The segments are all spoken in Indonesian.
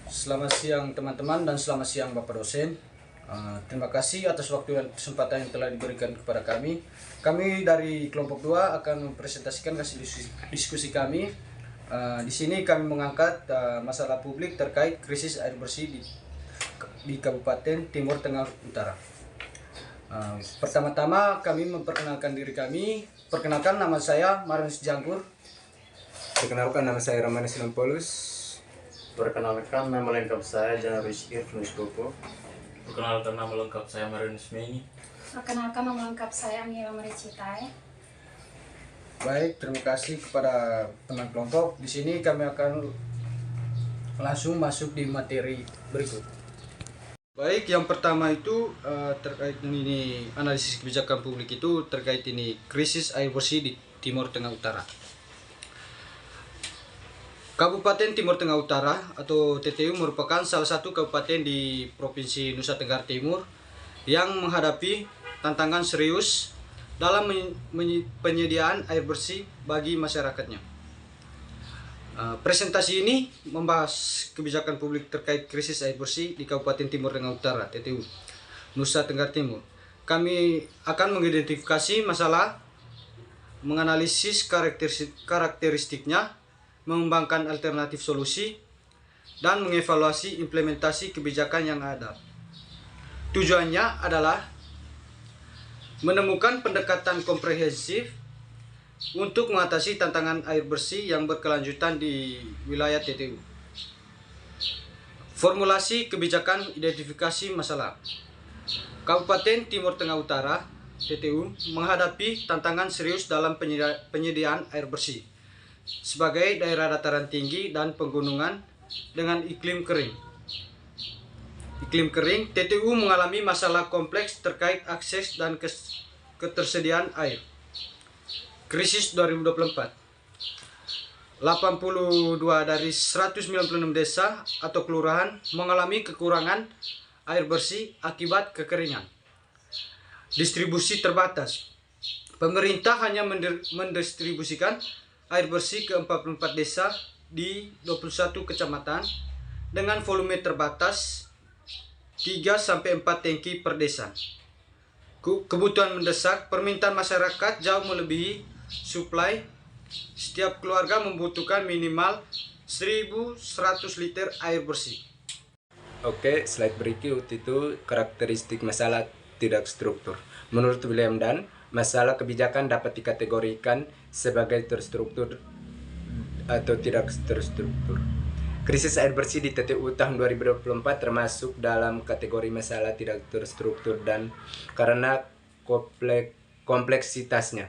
Selamat siang teman-teman dan selamat siang Bapak dosen. Terima kasih atas waktu dan kesempatan yang telah diberikan kepada kami. Kami dari kelompok 2 akan mempresentasikan hasil diskusi kami. Di sini kami mengangkat masalah publik terkait krisis air bersih di Kabupaten Timur Tengah Utara. Pertama-tama kami memperkenalkan diri kami. Perkenalkan, nama saya Marnus Jangkur. Perkenalkan, nama saya Romanus Lampolus. Perkenalkan, nama lengkap saya Janarus Irvanus Popo. Perkenalkan, nama lengkap saya Marinus Meni. Perkenalkan, nama lengkap saya Mira Maricitai. Baik, terima kasih kepada teman kelompok. Di sini kami akan langsung masuk di materi berikut. Baik, yang pertama itu terkait ini analisis kebijakan publik itu terkait ini krisis air bersih di Timur Tengah Utara. Kabupaten Timur Tengah Utara atau TTU merupakan salah satu kabupaten di Provinsi Nusa Tenggara Timur yang menghadapi tantangan serius dalam penyediaan air bersih bagi masyarakatnya. Presentasi ini membahas kebijakan publik terkait krisis air bersih di Kabupaten Timur Tengah Utara TTU Nusa Tenggara Timur. Kami akan mengidentifikasi masalah, menganalisis karakteristiknya, mengembangkan alternatif solusi, dan mengevaluasi implementasi kebijakan yang ada. Tujuannya adalah menemukan pendekatan komprehensif untuk mengatasi tantangan air bersih yang berkelanjutan di wilayah TTU. Formulasi kebijakan identifikasi masalah. Kabupaten Timur Tengah Utara TTU menghadapi tantangan serius dalam penyediaan air bersih sebagai daerah dataran tinggi dan pegunungan dengan iklim kering. TTU mengalami masalah kompleks terkait akses dan ketersediaan air. Krisis 2024. 82 dari 196 desa atau kelurahan mengalami kekurangan air bersih akibat kekeringan. Distribusi terbatas. Pemerintah hanya mendistribusikan air bersih ke 44 desa di 21 kecamatan dengan volume terbatas 3-4 tangki per desa. Kebutuhan mendesak, permintaan masyarakat jauh melebihi suplai. Setiap keluarga membutuhkan minimal 1.100 liter air bersih. Oke, slide berikut itu karakteristik masalah tidak struktur. Menurut William Dunn, masalah kebijakan dapat dikategorikan sebagai terstruktur atau tidak terstruktur. Krisis air bersih di TTU tahun 2024 termasuk dalam kategori masalah tidak terstruktur dan karena kompleksitasnya.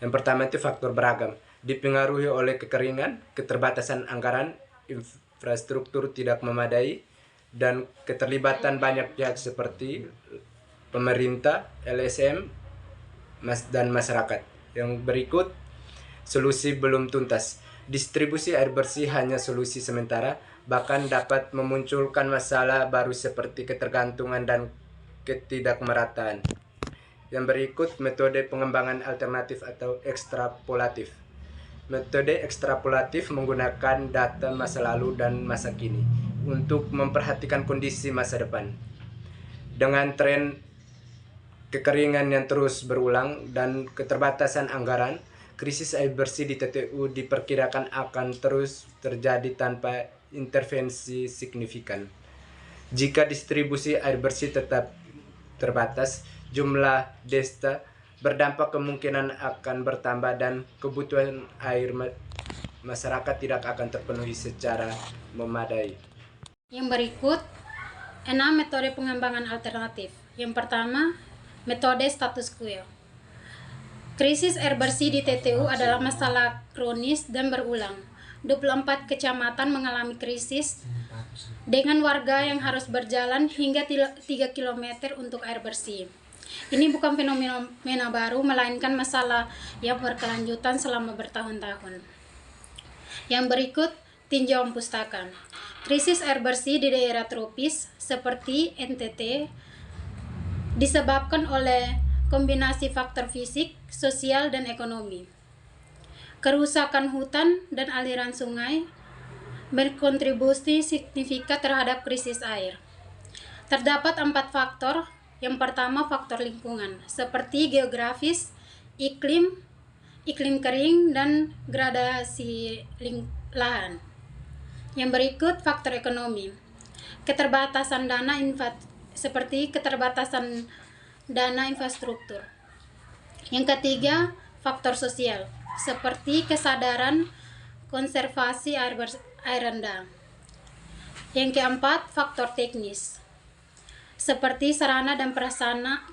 Yang pertama itu faktor beragam, dipengaruhi oleh kekeringan, keterbatasan anggaran, infrastruktur tidak memadai, dan keterlibatan banyak pihak seperti pemerintah, LSM, dan masyarakat. Yang berikut, solusi belum tuntas. Distribusi air bersih hanya solusi sementara, bahkan dapat memunculkan masalah baru seperti ketergantungan dan ketidakmerataan. Yang berikut, metode pengembangan alternatif atau ekstrapolatif. Metode ekstrapolatif menggunakan data masa lalu dan masa kini untuk memperhatikan kondisi masa depan. Dengan tren kekeringan yang terus berulang dan keterbatasan anggaran, krisis air bersih di TTU diperkirakan akan terus terjadi tanpa intervensi signifikan. Jika distribusi air bersih tetap terbatas, jumlah desa berdampak kemungkinan akan bertambah dan kebutuhan air masyarakat tidak akan terpenuhi secara memadai. Yang berikut, 6 metode pengembangan alternatif. Yang pertama, metode status quo. Krisis air bersih di TTU adalah masalah kronis dan berulang. 24 kecamatan mengalami krisis dengan warga yang harus berjalan hingga 3 km untuk air bersih. Ini bukan fenomena baru, melainkan masalah yang berkelanjutan selama bertahun-tahun. Yang berikut, tinjauan pustaka. Krisis air bersih di daerah tropis seperti NTT disebabkan oleh kombinasi faktor fisik, sosial, dan ekonomi. Kerusakan hutan dan aliran sungai, berkontribusi signifikan terhadap krisis air. Terdapat 4 faktor. Yang pertama, faktor lingkungan, seperti geografis, iklim kering, dan gradasi lahan. Yang berikut, faktor ekonomi. Keterbatasan dana infrastruktur. Yang ketiga, faktor sosial, seperti kesadaran konservasi air rendah. Yang keempat, faktor teknis, seperti sarana dan prasarana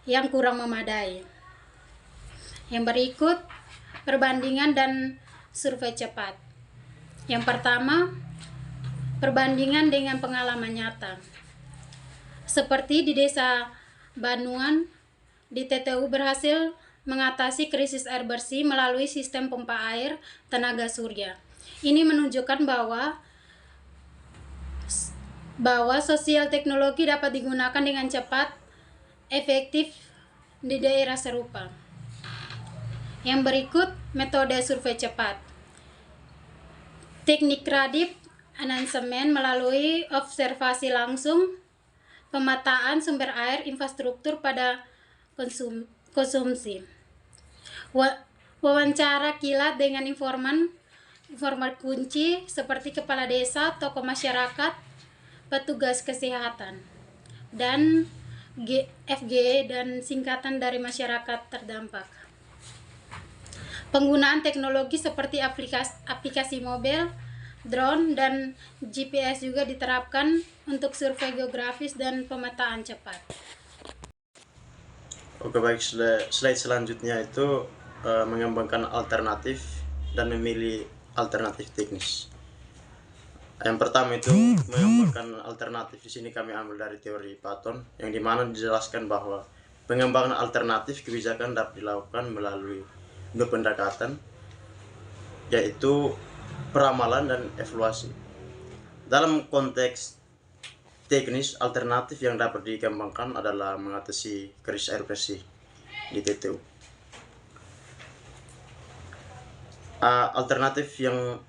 yang kurang memadai. Yang berikut, perbandingan dan survei cepat. Yang pertama, perbandingan dengan pengalaman nyata. Seperti di Desa Banuan, di TTU berhasil mengatasi krisis air bersih melalui sistem pompa air tenaga surya. Ini menunjukkan bahwa sosial teknologi dapat digunakan dengan cepat, efektif di daerah serupa. Yang berikut, metode survei cepat. Teknik radip announcement melalui observasi langsung, pemetaan sumber air, infrastruktur pada konsumsi. Wawancara kilat dengan informan kunci seperti kepala desa, tokoh masyarakat, petugas kesehatan, dan FG dan singkatan dari masyarakat terdampak. Penggunaan teknologi seperti aplikasi mobil, drone, dan GPS juga diterapkan untuk survei geografis dan pemetaan cepat. Oke, baik, slide selanjutnya itu mengembangkan alternatif dan memilih alternatif teknis. Yang pertama itu mengembangkan alternatif. Di sini kami ambil dari teori Patton, yang dimana dijelaskan bahwa pengembangan alternatif kebijakan dapat dilakukan melalui 2 pendekatan, yaitu peramalan dan evaluasi. Dalam konteks teknis, alternatif yang dapat dikembangkan adalah mengatasi krisis air bersih di TTU. Alternatif yang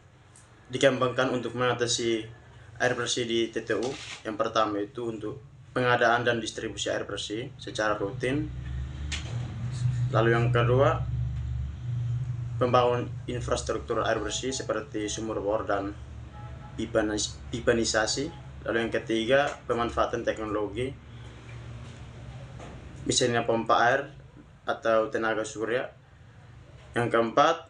dikembangkan untuk mengatasi air bersih di TTU, yang pertama itu untuk pengadaan dan distribusi air bersih secara rutin. Lalu yang kedua, pembangunan infrastruktur air bersih seperti sumur bor dan pipanisasi. Lalu yang ketiga, pemanfaatan teknologi, misalnya pompa air atau tenaga surya. Yang keempat,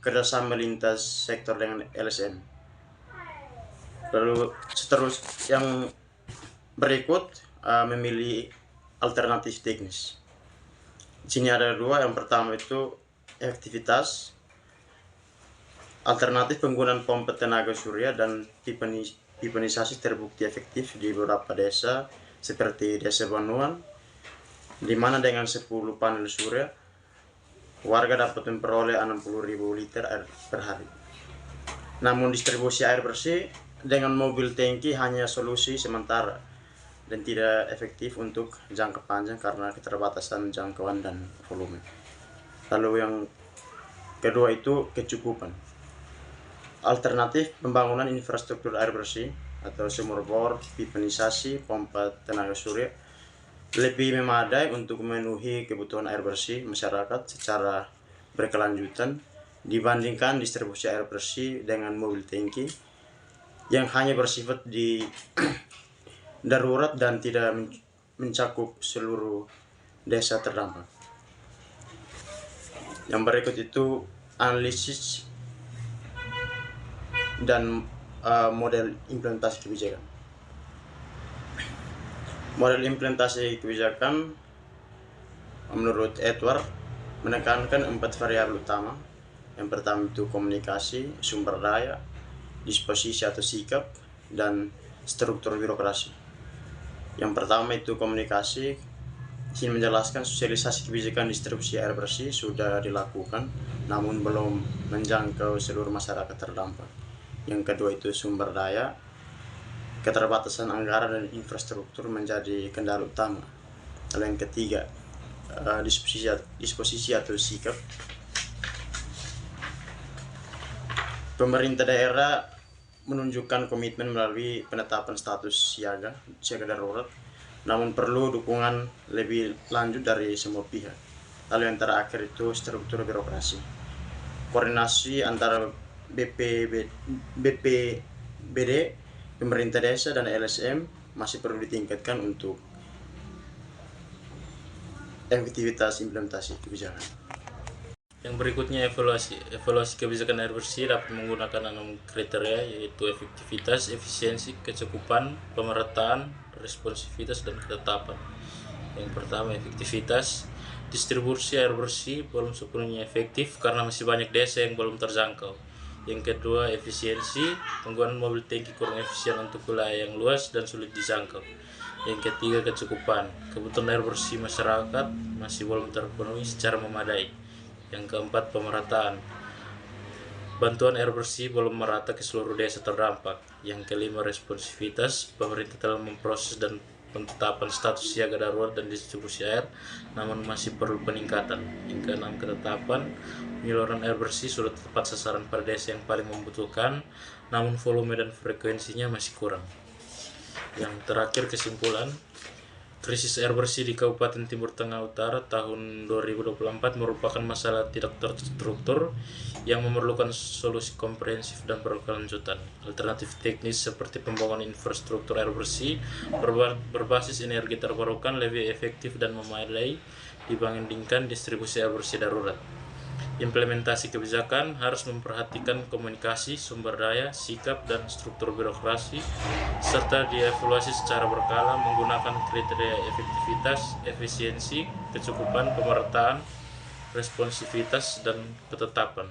kerjasama lintas sektor dengan LSM. Lalu yang berikut, memilih alternatif teknis. Di sini ada 2. Yang pertama itu efektivitas. Alternatif penggunaan pompa tenaga surya dan pipanisasi terbukti efektif di beberapa desa seperti Desa Banuan, di mana dengan 10 panel surya warga dapat memperoleh 60.000 liter air per hari. Namun distribusi air bersih dengan mobil tangki hanya solusi sementara dan tidak efektif untuk jangka panjang karena keterbatasan jangkauan dan volume. Lalu yang kedua itu kecukupan. Alternatif pembangunan infrastruktur air bersih atau sumur bor, pipanisasi, pompa tenaga surya lebih memadai untuk memenuhi kebutuhan air bersih masyarakat secara berkelanjutan dibandingkan distribusi air bersih dengan mobil tangki yang hanya bersifat di darurat dan tidak mencakup seluruh desa terdampak. Yang berikut itu analisis dan model implementasi kebijakan. Model implementasi kebijakan menurut Edward menekankan 4 variabel utama. Yang pertama itu komunikasi, sumber daya, disposisi atau sikap, dan struktur birokrasi. Yang pertama itu komunikasi. Di sini menjelaskan sosialisasi kebijakan distribusi air bersih sudah dilakukan, namun belum menjangkau seluruh masyarakat terdampak. Yang kedua itu sumber daya. Keterbatasan anggaran dan infrastruktur menjadi kendala utama. Lalu yang ketiga, disposisi atau sikap. Pemerintah daerah menunjukkan komitmen melalui penetapan status siaga darurat, namun perlu dukungan lebih lanjut dari semua pihak. Lalu yang terakhir itu struktur birokrasi. Koordinasi antara BPBD, pemerintah desa, dan LSM masih perlu ditingkatkan untuk efektivitas implementasi kebijakan. Yang berikutnya evaluasi. Evaluasi kebijakan air bersih dapat menggunakan 6 kriteria, yaitu efektivitas, efisiensi, kecukupan, pemerataan, responsivitas, dan ketetapan. Yang pertama, efektivitas. Distribusi air bersih belum sepenuhnya efektif karena masih banyak desa yang belum terjangkau. Yang kedua, efisiensi. Penggunaan mobil tangki kurang efisien untuk wilayah yang luas dan sulit dijangkau. Yang ketiga, kecukupan. Kebutuhan air bersih masyarakat masih belum terpenuhi secara memadai. Yang keempat, pemerataan. Bantuan air bersih belum merata ke seluruh desa terdampak. Yang kelima, responsivitas. Pemerintah telah memproses dan penetapan status siaga darurat dan distribusi air, namun masih perlu peningkatan. Yang keenam, ketetapan. Penyaluran air bersih sudah tepat sasaran pada desa yang paling membutuhkan, namun volume dan frekuensinya masih kurang. Yang terakhir, kesimpulan. Krisis air bersih di Kabupaten Timur Tengah Utara tahun 2024 merupakan masalah tidak terstruktur yang memerlukan solusi komprehensif dan berkelanjutan. Alternatif teknis seperti pembangunan infrastruktur air bersih berbasis energi terbarukan lebih efektif dan memadai dibandingkan distribusi air bersih darurat. Implementasi kebijakan harus memperhatikan komunikasi, sumber daya, sikap, dan struktur birokrasi, serta dievaluasi secara berkala menggunakan kriteria efektivitas, efisiensi, kecukupan, pemerataan, responsivitas, dan ketetapan.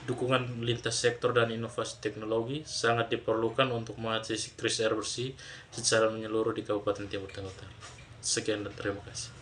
Dukungan lintas sektor dan inovasi teknologi sangat diperlukan untuk mengatasi krisis air bersih secara menyeluruh di Kabupaten Timur Tengah Utara. Sekian dan terima kasih.